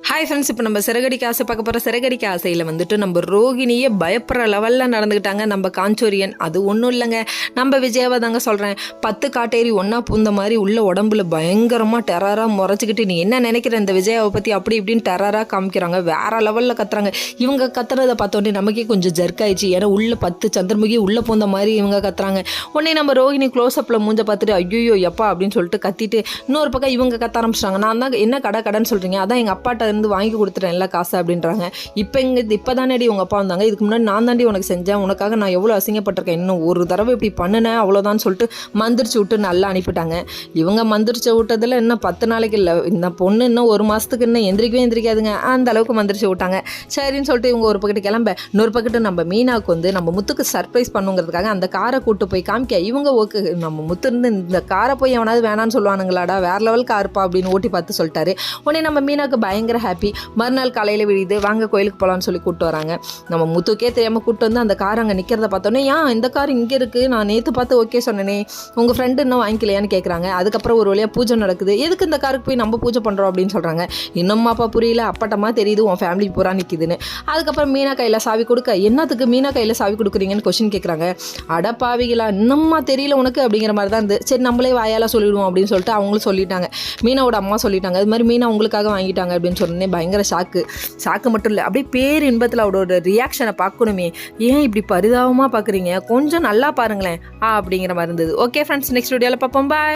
Hi friends, இப்போ நம்ம சிறகடிக்க ஆசை பார்க்க போகிற சிறகடிக்க ஆசையில் வந்துட்டு நம்ம ரோகிணியே பயப்படுற லெவலில் நடந்துக்கிட்டாங்க நம்ம காஞ்சோரியன். அது ஒன்றும் இல்லைங்க, நம்ம விஜயாவை தாங்க சொல்கிறேன். 10 காட்டேரி ஒன்றா பூந்த மாதிரி உள்ள உடம்புல பயங்கரமாக டெரராக முறைச்சிக்கிட்டு நீ என்ன நினைக்கிற இந்த விஜயாவை பற்றி அப்படி இப்படின்னு டெரராக காமிக்கிறாங்க. வேறு லெவலில் கத்துறாங்க. இவங்க கத்துறதை பார்த்தோன்னே நமக்கே கொஞ்சம் ஜர்க் ஆயிடுச்சு. ஏன்னா உள்ள 10 சந்திரமுகி உள்ளே பூந்த மாதிரி இவங்க கத்துறாங்க. உடனே நம்ம ரோகிணி க்ளோஸ்அப்பில் மூஞ்ச பார்த்துட்டு ஐயோ எப்பா அப்படின்னு சொல்லிட்டு கத்திட்டு இன்னொரு பக்கம் இவங்க கத்த ஆரம்பிச்சிட்டாங்க. நான் தான் என்ன கடைன்னு சொல்கிறீங்க, அதான் எங்கள் அப்பாட்ட இருந்து வாங்கி கொடுத்துட்டேன் எல்லா காசு அப்படின்றாங்க. இப்போ தானேடி உங்கள் அப்பா வந்தாங்க, இதுக்கு முன்னாடி நான் தாண்டி உனக்கு செஞ்சேன், உனக்காக நான் எவ்வளோ அசிங்கப்பட்டிருக்கேன், இன்னும் ஒரு தடவை இப்படி பண்ணினேன் அவ்வளோதான் சொல்லிட்டு மந்திரிச்சு விட்டு நல்லா அனுப்பிட்டாங்க. இவங்க மந்திரிச்சு விட்டதில் இன்னும் 10 நாளைக்கு இல்லை, இந்த பொண்ணு இன்னும் 1 மாதத்துக்கு இன்னும் எந்திரிக்காதுங்க, அந்த அளவுக்கு மந்திரிச்சு விட்டாங்க. சரின்னு சொல்லிட்டு இவங்க ஒரு பக்கெட்டு கிளம்ப, இன்னொரு பக்கெட்டு நம்ம மீனாவுக்கு வந்து நம்ம முத்துக்கு சர்ப்ரைஸ் பண்ணுங்கிறதுக்காக அந்த காரை கூட்டு போய் காமிக்க இவங்க ஓகே நம்ம முத்து இருந்து இந்த காரை போய் எவனாவது வேணான்னு சொல்லுவானுங்களாடா, வேற லெவல் காருப்பா அப்படின்னு ஓட்டி பார்த்து சொல்லிட்டாரு. உடனே நம்ம மீனாவுக்கு பயங்கர ஹாப்பி. மறுநாள் காலையில் விழுது வாங்க கோயிலுக்கு போகலான்னு சொல்லி கூப்பிட்டு வராங்க. நம்ம முத்துக்கே தெரியாமல் கூப்பிட்டு வந்து அந்த கார் அங்கே நிற்கிறத பார்த்தோன்னே ஏன் இந்த கார் இங்கே இருக்குது, நான் நேற்று பார்த்து ஓகே சொன்னேனே, உங்கள் ஃப்ரெண்டு இன்னும் வாங்கிக்கலையான்னு கேட்குறாங்க. அதுக்கப்புறம் ஒரு வழியாக பூஜை நடக்குது. எதுக்கு இந்த காருக்கு போய் நம்ம பூஜை பண்ணுறோம் அப்படின்னு சொல்கிறாங்க. இன்னும்மாப்பா புரியல, அப்பட்டமாக தெரியுது உன் ஃபேமிலி பூரா நிற்கிதுன்னு. அதுக்கப்புறம் மீனா கையில் சாவி கொடுக்க என்னத்துக்கு மீனா கையில் சாவி கொடுக்குறீங்கன்னு கொஸ்டின் கேட்குறாங்க. அடப்பாவிகளா இன்னும்மா தெரியல உனக்கு அப்படிங்கிற மாதிரி தான் இருந்து. சரி நம்மளே வாயால் சொல்லிடுவோம் அப்படின்னு சொல்லிட்டு அவங்களும் சொல்லிட்டாங்க. மீனாவோட அம்மா சொல்லிட்டாங்க, அது மாதிரி மீனா உங்களுக்காக வாங்கிட்டாங்க அப்படின்னு சொன்னே பயங்கர ஷாக்கு மட்டும் இல்லை, அப்படியே பேர் இன்பத்தில் அவரோட ரியாக்ஷனை பார்க்கணுமே, ஏன் இப்படி பரிதாபமாக பார்க்குறீங்க, கொஞ்சம் நல்லா பாருங்களேன் அப்படிங்கிற மாதிரி இருந்தது. ஓகே ஃப்ரெண்ட்ஸ், நெக்ஸ்ட் வீடியோவில் பார்ப்போம். பாய்.